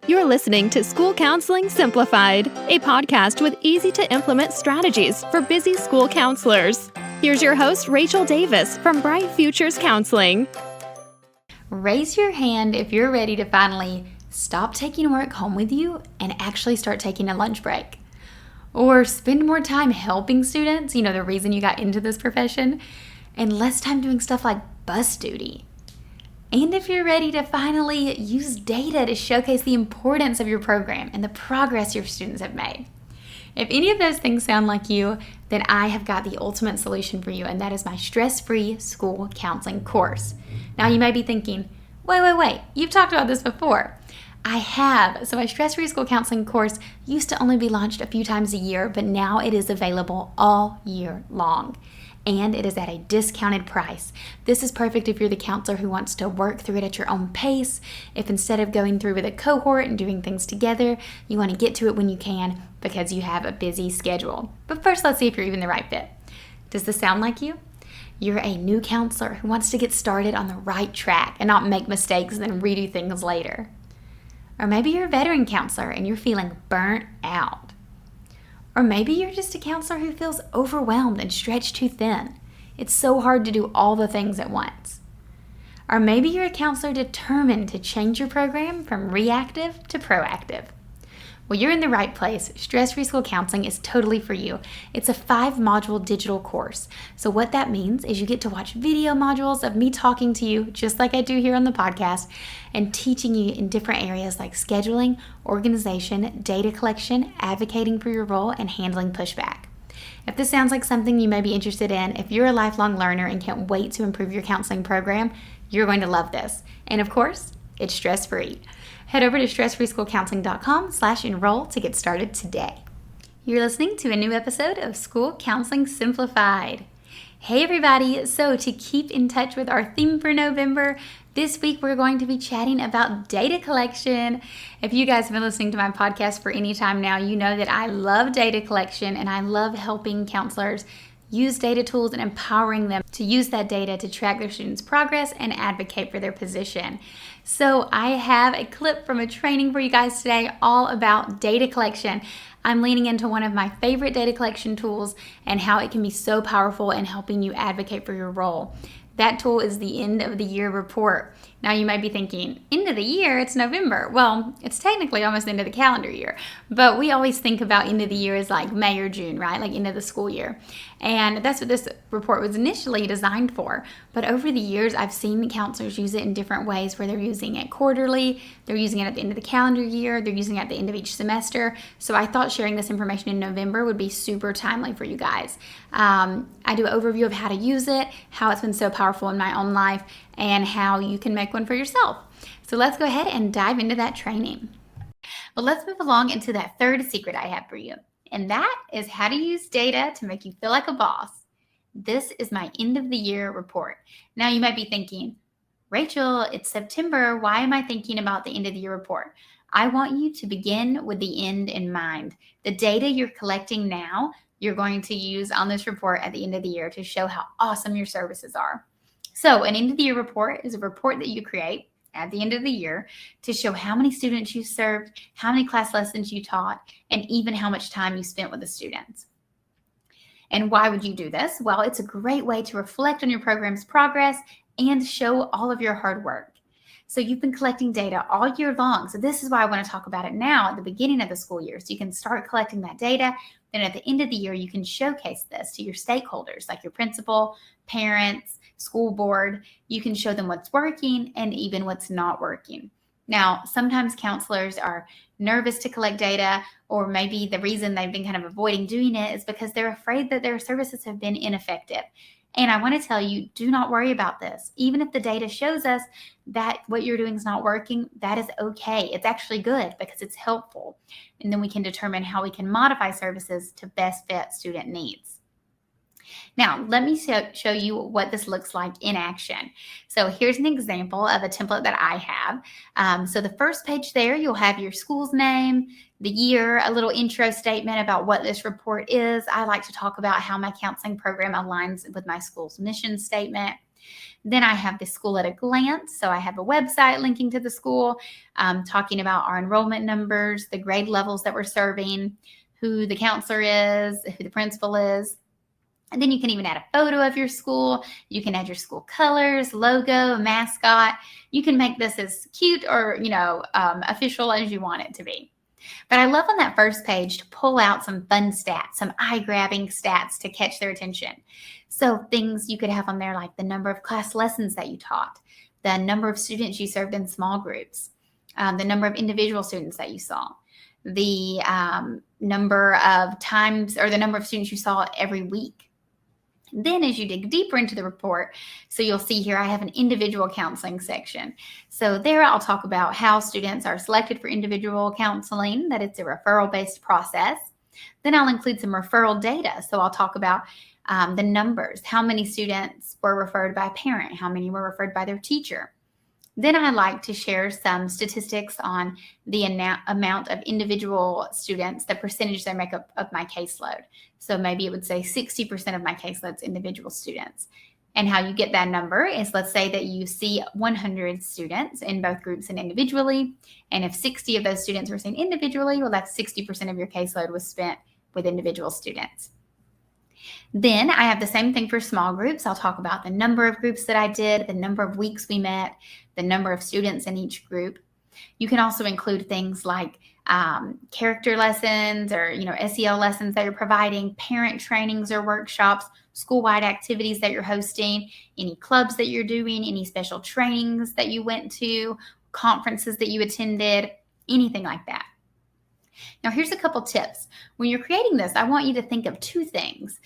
You're listening to School Counseling Simplified, a podcast with easy-to-implement strategies for busy school counselors. Here's your host, Rachel Davis from Bright Futures Counseling. Raise your hand if you're ready to finally stop taking work home with you and actually start taking a lunch break. Or spend more time helping students, the reason you got into this profession, and less time doing stuff like bus duty. And if you're ready to finally use data to showcase the importance of your program and the progress your students have made. If any of those things sound like you, then I have got the ultimate solution for you, and that is my stress-free school counseling course. Now you may be thinking, wait, you've talked about this before. I have. So my stress-free school counseling course used to only be launched a few times a year, but now it is available all year long. And it is at a discounted price. This is perfect if you're the counselor who wants to work through it at your own pace. If instead of going through with a cohort and doing things together, you want to get to it when you can because you have a busy schedule. But first, let's see if you're even the right fit. Does this sound like you? You're a new counselor who wants to get started on the right track and not make mistakes and then redo things later. Or maybe you're a veteran counselor and you're feeling burnt out. Or maybe you're just a counselor who feels overwhelmed and stretched too thin. It's so hard to do all the things at once. Or maybe you're a counselor determined to change your program from reactive to proactive. Well, you're in the right place. Stress-Free School Counseling is totally for you. It's a 5-module digital course. So what that means is you get to watch video modules of me talking to you, just like I do here on the podcast, and teaching you in different areas like scheduling, organization, data collection, advocating for your role, and handling pushback. If this sounds like something you may be interested in, if you're a lifelong learner and can't wait to improve your counseling program, you're going to love this. And of course, it's stress-free. Head over to stressfreeschoolcounseling.com/enroll to get started today. You're listening to a new episode of School Counseling Simplified. Hey everybody, so to keep in touch with our theme for November, this week we're going to be chatting about data collection. If you guys have been listening to my podcast for any time now, you know that I love data collection and I love helping counselors use data tools and empowering them to use that data to track their students' progress and advocate for their position. So I have a clip from a training for you guys today all about data collection. I'm leaning into one of my favorite data collection tools and how it can be so powerful in helping you advocate for your role. That tool is the end of the year report. Now you might be thinking, end of the year, it's November. Well, it's technically almost the end of the calendar year, but we always think about end of the year as like May or June, right? Like end of the school year. And that's what this report was initially designed for. But over the years, I've seen counselors use it in different ways where they're using it quarterly, they're using it at the end of the calendar year, they're using it at the end of each semester. So I thought sharing this information in November would be super timely for you guys. I do an overview of how to use it, how it's been so powerful in my own life, and how you can make one for yourself. So let's go ahead and dive into that training. Well, let's move along into that third secret I have for you. And that is how to use data to make you feel like a boss. This is my end of the year report. Now you might be thinking, Rachel, it's September. Why am I thinking about the end of the year report? I want you to begin with the end in mind. The data you're collecting now, you're going to use on this report at the end of the year to show how awesome your services are. So an end of the year report is a report that you create at the end of the year to show how many students you served, how many class lessons you taught, and even how much time you spent with the students. And why would you do this? Well, it's a great way to reflect on your program's progress and show all of your hard work. So you've been collecting data all year long. So this is why I want to talk about it now at the beginning of the school year. So you can start collecting that data. Then at the end of the year, you can showcase this to your stakeholders, like your principal, parents, school board. You can show them what's working and even what's not working. Now, sometimes counselors are nervous to collect data, or maybe the reason they've been kind of avoiding doing it is because they're afraid that their services have been ineffective. And I want to tell you, do not worry about this. Even if the data shows us that what you're doing is not working, that is okay. It's actually good because it's helpful. And then we can determine how we can modify services to best fit student needs. Now, let me show you what this looks like in action. So here's an example of a template that I have. So the first page there, you'll have your school's name, the year, a little intro statement about what this report is. I like to talk about how my counseling program aligns with my school's mission statement. Then I have the school at a glance. So I have a website linking to the school, talking about our enrollment numbers, the grade levels that we're serving, who the counselor is, who the principal is. And then you can even add a photo of your school. You can add your school colors, logo, mascot. You can make this as cute or, official as you want it to be. But I love on that first page to pull out some fun stats, some eye-grabbing stats to catch their attention. So things you could have on there like the number of class lessons that you taught, the number of students you served in small groups, the number of individual students that you saw, the number of times or the number of students you saw every week. Then as you dig deeper into the report, so you'll see here I have an individual counseling section. So there I'll talk about how students are selected for individual counseling, that it's a referral-based process. Then I'll include some referral data. So I'll talk about the numbers, how many students were referred by a parent, how many were referred by their teacher. Then I like to share some statistics on the amount of individual students, the percentage they make up of my caseload. So maybe it would say 60% of my caseload's individual students. And how you get that number is, let's say that you see 100 students in both groups and individually. And if 60 of those students were seen individually, well, that's 60% of your caseload was spent with individual students. Then I have the same thing for small groups. I'll talk about the number of groups that I did, the number of weeks we met, the number of students in each group. You can also include things like character lessons or, SEL lessons that you're providing, parent trainings or workshops, school-wide activities that you're hosting, any clubs that you're doing, any special trainings that you went to, conferences that you attended, anything like that. Now, here's a couple tips. When you're creating this, I want you to think of two things.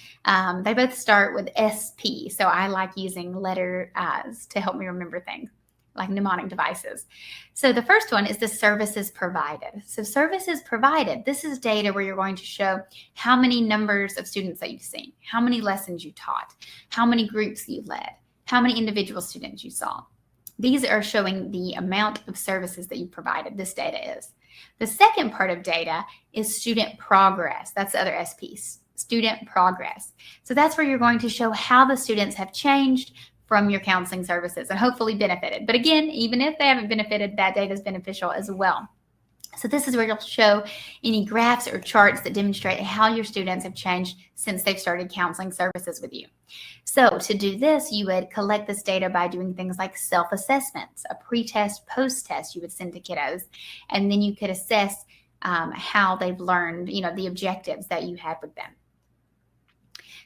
They both start with SP, so I like using letters to help me remember things, like mnemonic devices. So the first one is the services provided. So services provided, this is data where you're going to show how many numbers of students that you've seen, how many lessons you taught, how many groups you led, how many individual students you saw. These are showing the amount of services that you provided. This data is. The second part of data is student progress. That's the other SP, student progress. So that's where you're going to show how the students have changed from your counseling services and hopefully benefited. But again, even if they haven't benefited, that data is beneficial as well. So this is where you'll show any graphs or charts that demonstrate how your students have changed since they've started counseling services with you. So to do this, you would collect this data by doing things like self-assessments, a pre-test, post-test you would send to kiddos, and then you could assess how they've learned, the objectives that you had with them.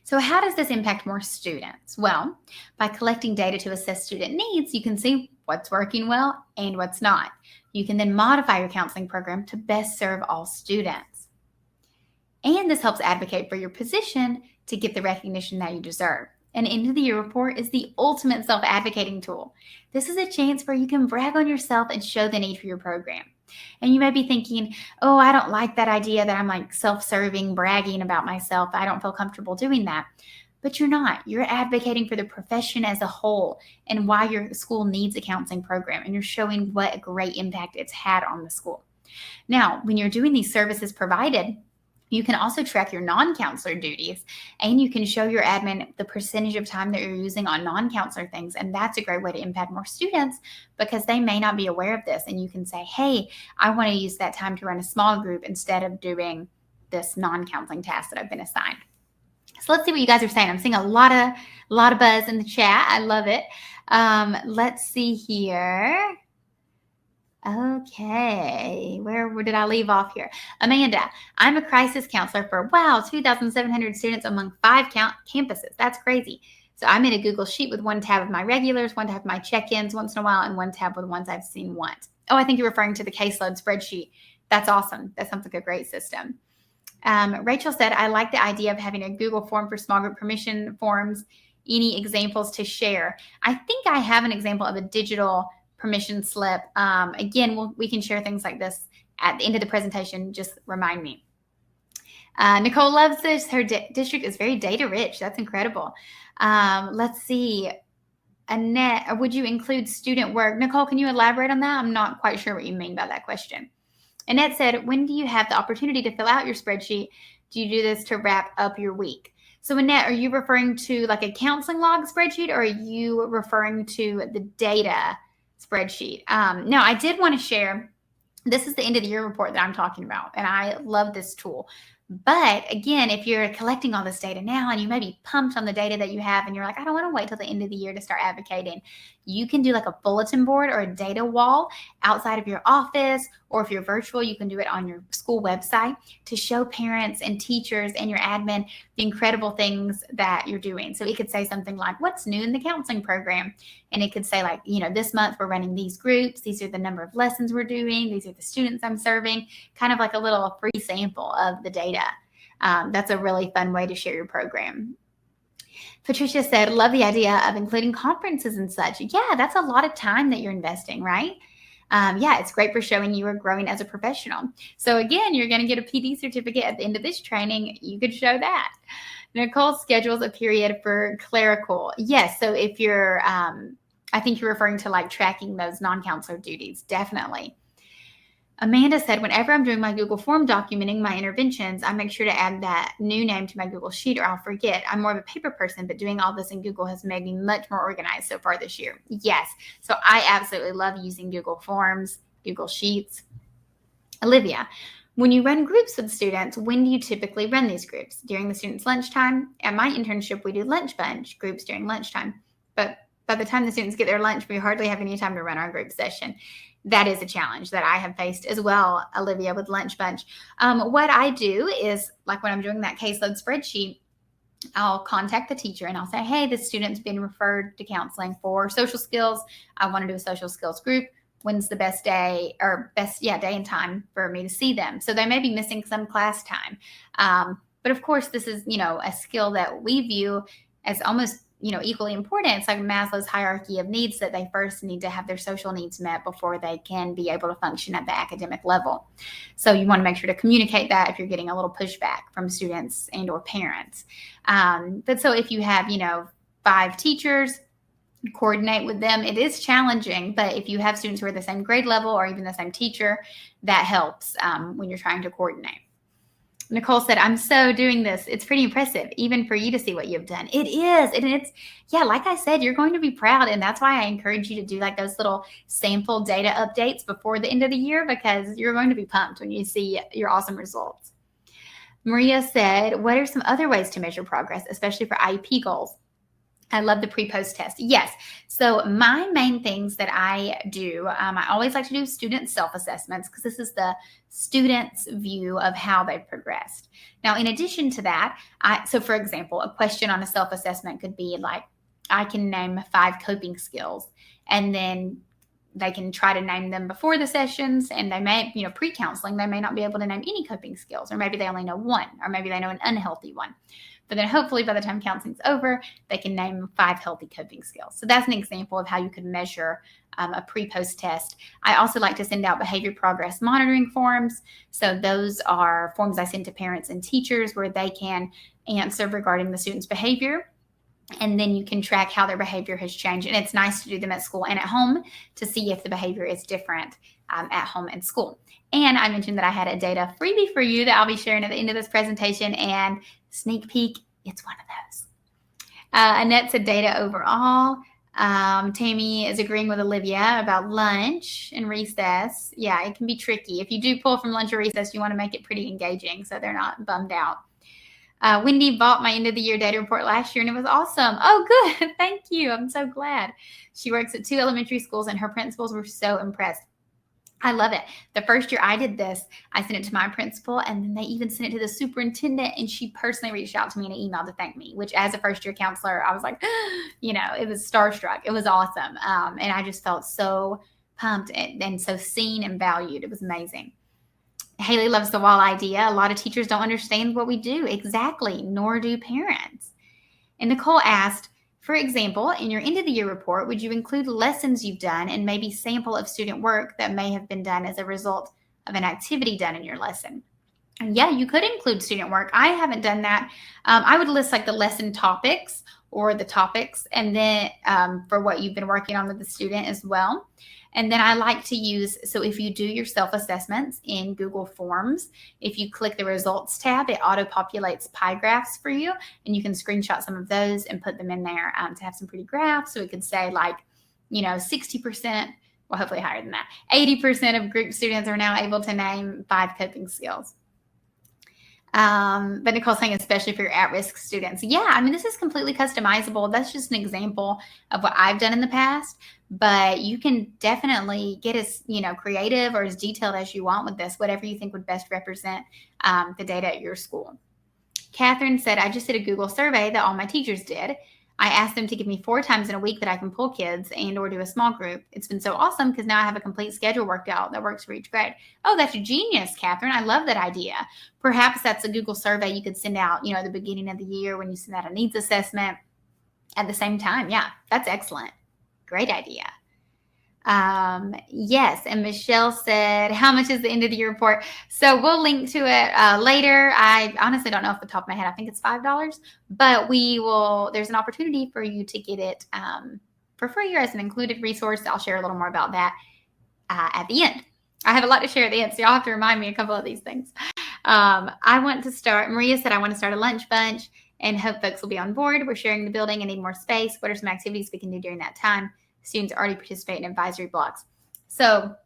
So how does this impact more students? Well, by collecting data to assess student needs, you can see what's working well and what's not. You can then modify your counseling program to best serve all students. And this helps advocate for your position to get the recognition that you deserve. An end of the year report is the ultimate self-advocating tool. This is a chance where you can brag on yourself and show the need for your program. And you may be thinking, oh, I don't like that idea that I'm like self-serving, bragging about myself. I don't feel comfortable doing that. But you're not. You're advocating for the profession as a whole and why your school needs a counseling program. And you're showing what a great impact it's had on the school. Now, when you're doing these services provided, you can also track your non-counselor duties, and you can show your admin the percentage of time that you're using on non-counselor things. And that's a great way to impact more students because they may not be aware of this. And you can say, hey, I want to use that time to run a small group instead of doing this non-counseling task that I've been assigned. So let's see what you guys are saying. I'm seeing a lot of buzz in the chat. I love it. Let's see here. Okay, where did I leave off here? Amanda, I'm a crisis counselor for, 2,700 students among 5 campuses. That's crazy. So I made a Google Sheet with one tab of my regulars, one tab of my check-ins once in a while, and one tab with the ones I've seen once. Oh, I think you're referring to the caseload spreadsheet. That's awesome. That sounds like a great system. Rachel said, I like the idea of having a Google form for small group permission forms. Any examples to share? I think I have an example of a digital permission slip. Again, we can share things like this at the end of the presentation. Just remind me. Nicole loves this. Her district is very data rich. That's incredible. Let's see. Annette, would you include student work? Nicole, can you elaborate on that? I'm not quite sure what you mean by that question. Annette said, when do you have the opportunity to fill out your spreadsheet? Do you do this to wrap up your week? So Annette, are you referring to like a counseling log spreadsheet, or are you referring to the data spreadsheet? No, I did want to share, this is the end of the year report that I'm talking about, and I love this tool. But again, if you're collecting all this data now and you may be pumped on the data that you have and you're like, I don't want to wait till the end of the year to start advocating, you can do like a bulletin board or a data wall outside of your office, or if you're virtual, you can do it on your school website to show parents and teachers and your admin the incredible things that you're doing. So it could say something like, what's new in the counseling program? And it could say like, this month we're running these groups. These are the number of lessons we're doing. These are the students I'm serving, kind of like a little free sample of the data. That's a really fun way to share your program. Patricia said, love the idea of including conferences and such. Yeah, that's a lot of time that you're investing, right? Yeah, it's great for showing you are growing as a professional. So again, you're going to get a PD certificate at the end of this training. You could show that. Nicole schedules a period for clerical. Yes, so if you're, I think you're referring to like tracking those non-counselor duties, definitely. Amanda said, whenever I'm doing my Google form documenting my interventions, I make sure to add that new name to my Google Sheet or I'll forget. I'm more of a paper person, but doing all this in Google has made me much more organized so far this year. Yes. So I absolutely love using Google Forms, Google Sheets. Olivia, when you run groups with students, when do you typically run these groups? During the students' lunchtime? At my internship, we do lunch bunch groups during lunchtime. But by the time the students get their lunch, we hardly have any time to run our group session. That is a challenge that I have faced as well, Olivia, with lunch bunch. What I do is, like when I'm doing that caseload spreadsheet, I'll contact the teacher and I'll say, hey, this student's been referred to counseling for social skills. I want to do a social skills group. When's the best day or day and time for me to see them? So they may be missing some class time. But of course, this is, a skill that we view as almost equally important. It's like Maslow's hierarchy of needs, that they first need to have their social needs met before they can be able to function at the academic level. So you want to make sure to communicate that if you're getting a little pushback from students and or parents. But so if you have, 5 teachers, coordinate with them. It is challenging, but if you have students who are the same grade level or even the same teacher, that helps when you're trying to coordinate. Nicole said, I'm so doing this. It's pretty impressive, even for you to see what you've done. It is. And it's, like I said, you're going to be proud. And that's why I encourage you to do like those little sample data updates before the end of the year, because you're going to be pumped when you see your awesome results. Maria said, what are some other ways to measure progress, especially for IEP goals? I love the pre-post test. Yes. So my main things that I do, I always like to do student self-assessments because this is the student's view of how they've progressed. Now, in addition to that, so for example, a question on a self-assessment could be like, I can name 5 coping skills, and then they can try to name them before the sessions, and they may, pre-counseling, they may not be able to name any coping skills, or maybe they only know 1, or maybe they know an unhealthy one. But then hopefully by the time counseling's over, they can name 5 healthy coping skills. So that's an example of how you could measure a pre-post test. I also like to send out behavior progress monitoring forms. So those are forms I send to parents and teachers where they can answer regarding the student's behavior. And then you can track how their behavior has changed. And it's nice to do them at school and at home to see if the behavior is different at home and school. And I mentioned that I had a data freebie for you that I'll be sharing at the end of this presentation. And sneak peek, it's one of those. Annette said data overall. Tammy is agreeing with Olivia about lunch and recess. Yeah, it can be tricky. If you do pull from lunch or recess, you want to make it pretty engaging so they're not bummed out. Wendy bought my end of the year data report last year and it was awesome. Oh, good. Thank you. I'm so glad. She works at 2 elementary schools and her principals were so impressed. I love it. The first year I did this, I sent it to my principal, and then they even sent it to the superintendent, and she personally reached out to me in an email to thank me, which as a first-year counselor, I was like, it was starstruck. It was awesome. And I just felt so pumped and so seen and valued. It was amazing. Haley loves the wall idea. A lot of teachers don't understand what we do. Exactly. Nor do parents. And Nicole asked, for example, in your end of the year report, would you include lessons you've done and maybe sample of student work that may have been done as a result of an activity done in your lesson? And yeah, you could include student work. I haven't done that. I would list like the lesson topics or the topics, and then for what you've been working on with the student as well. And then I like to use, so if you do your self-assessments in Google Forms, if you click the results tab, it auto-populates pie graphs for you, and you can screenshot some of those and put them in there to have some pretty graphs. So it could say 60%, well, hopefully higher than that, 80% of group students are now able to name 5 coping skills. But Nicole's saying especially for your at-risk students. Yeah, this is completely customizable. That's just an example of what I've done in the past, but you can definitely get as creative or as detailed as you want with this, whatever you think would best represent the data at your school. Catherine said, I just did a Google survey that all my teachers did. I asked them to give me 4 times in a week that I can pull kids and or do a small group. It's been so awesome because now I have a complete schedule worked out that works for each grade. Oh, that's genius, Catherine. I love that idea. Perhaps that's a Google survey you could send out, at the beginning of the year when you send out a needs assessment at the same time. Yeah, that's excellent. Great idea. Yes, and Michelle said, how much is the end of the year report? So we'll link to it later. I honestly don't know off the top of my head. I think it's $5, but there's an opportunity for you to get it for free or as an included resource. I'll share a little more about that at the end. I have a lot to share at the end, so y'all have to remind me a couple of these things. Maria said, I want to start a lunch bunch and hope folks will be on board. We're sharing the building and need more space. What are some activities we can do during that time? Students already participate in advisory blocks. So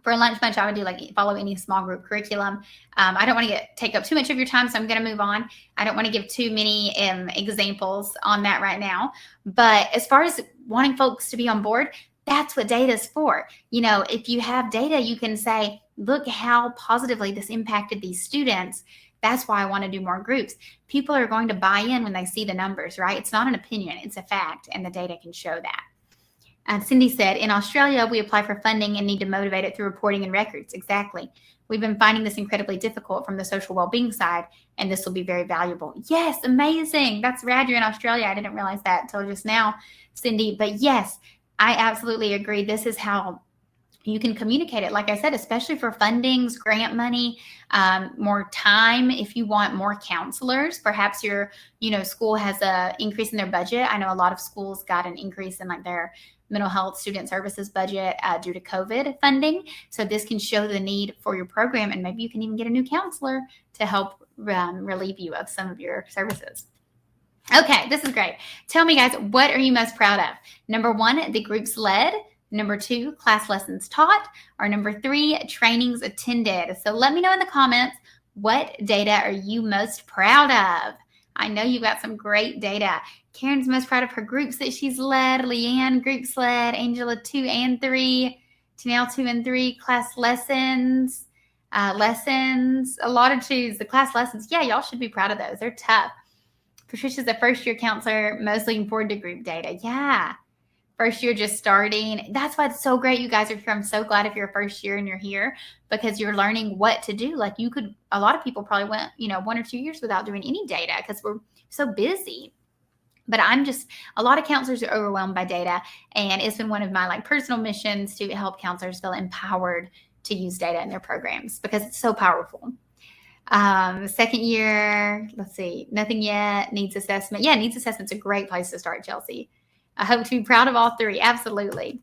for a lunch bunch, I would do follow any small group curriculum. I don't want to take up too much of your time, so I'm going to move on. I don't want to give too many examples on that right now. But as far as wanting folks to be on board, that's what data is for. If you have data, you can say, look how positively this impacted these students. That's why I want to do more groups. People are going to buy in when they see the numbers, right? It's not an opinion, it's a fact, and the data can show that. Cindy said, in Australia, we apply for funding and need to motivate it through reporting and records. Exactly. We've been finding this incredibly difficult from the social well-being side, and this will be very valuable. Yes, amazing. That's rad. You're in Australia. I didn't realize that until just now, Cindy. But yes, I absolutely agree. This is how you can communicate it. Like I said, especially for fundings, grant money, more time. If you want more counselors, perhaps your school has an increase in their budget. I know a lot of schools got an increase in their mental health student services budget due to COVID funding. So this can show the need for your program, and maybe you can even get a new counselor to help relieve you of some of your services. Okay, this is great. Tell me, guys, what are you most proud of? Number 1, the groups led. Number 2, class lessons taught. Or number 3, trainings attended. So let me know in the comments, what data are you most proud of? I know you've got some great data. Karen's most proud of her groups that she's led. Leanne, groups led. Angela, 2 and 3. Janelle, 2 and 3. Class lessons. A lot of 2s. The class lessons, yeah, y'all should be proud of those. They're tough. Patricia's a first-year counselor, most looking forward to group data. Yeah. First year just starting. That's why it's so great you guys are here. I'm so glad if you're a first year and you're here because you're learning what to do. A lot of people probably went, 1 or 2 years without doing any data because we're so busy. But a lot of counselors are overwhelmed by data, and it's been one of my personal missions to help counselors feel empowered to use data in their programs because it's so powerful. Second year, let's see, nothing yet. Needs assessment. Yeah, needs assessment's a great place to start, Chelsea. I hope to be proud of all 3. Absolutely.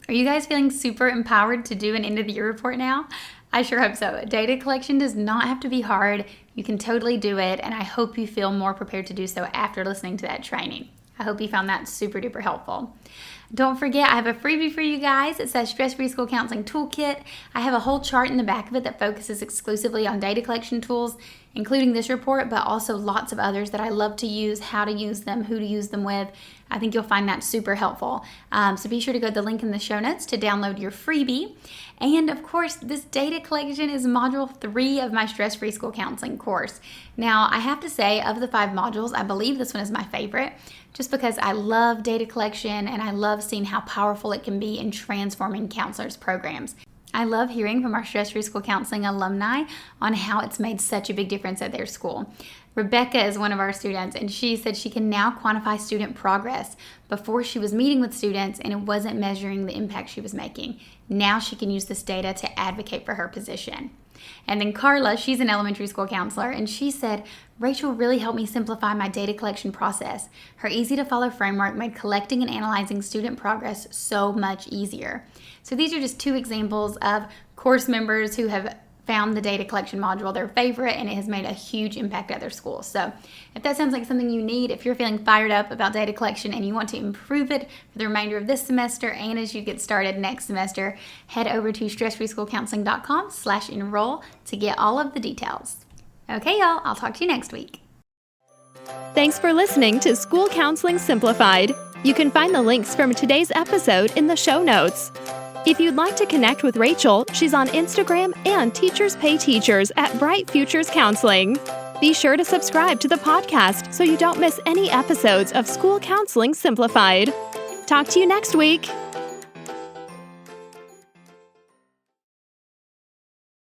Are you guys feeling super empowered to do an end of the year report now? I sure hope so. Data collection does not have to be hard. You can totally do it, and I hope you feel more prepared to do so after listening to that training. I hope you found that super duper helpful. Don't forget, I have a freebie for you guys. It says Stress-Free School Counseling Toolkit. I have a whole chart in the back of it that focuses exclusively on data collection tools, including this report, but also lots of others that I love to use, how to use them, who to use them with. I think you'll find that super helpful. So be sure to go to the link in the show notes to download your freebie. And of course, this data collection is module 3 of my Stress-Free School Counseling course. Now, I have to say, of the 5 modules, I believe this one is my favorite, just because I love data collection and I love seeing how powerful it can be in transforming counselors' programs. I love hearing from our Stress-Free School Counseling alumni on how it's made such a big difference at their school. Rebecca is one of our students, and she said she can now quantify student progress. Before, she was meeting with students and it wasn't measuring the impact she was making. Now she can use this data to advocate for her position. And then Carla, she's an elementary school counselor, and she said, Rachel really helped me simplify my data collection process. Her easy-to-follow framework made collecting and analyzing student progress so much easier. So these are just 2 examples of course members who have found the data collection module their favorite, and it has made a huge impact at their school. So if that sounds like something you need, if you're feeling fired up about data collection and you want to improve it for the remainder of this semester and as you get started next semester, head over to stressfreeschoolcounseling.com/enroll to get all of the details. Okay, y'all, I'll talk to you next week. Thanks for listening to School Counseling Simplified. You can find the links from today's episode in the show notes. If you'd like to connect with Rachel, she's on Instagram and Teachers Pay Teachers at Bright Futures Counseling. Be sure to subscribe to the podcast so you don't miss any episodes of School Counseling Simplified. Talk to you next week.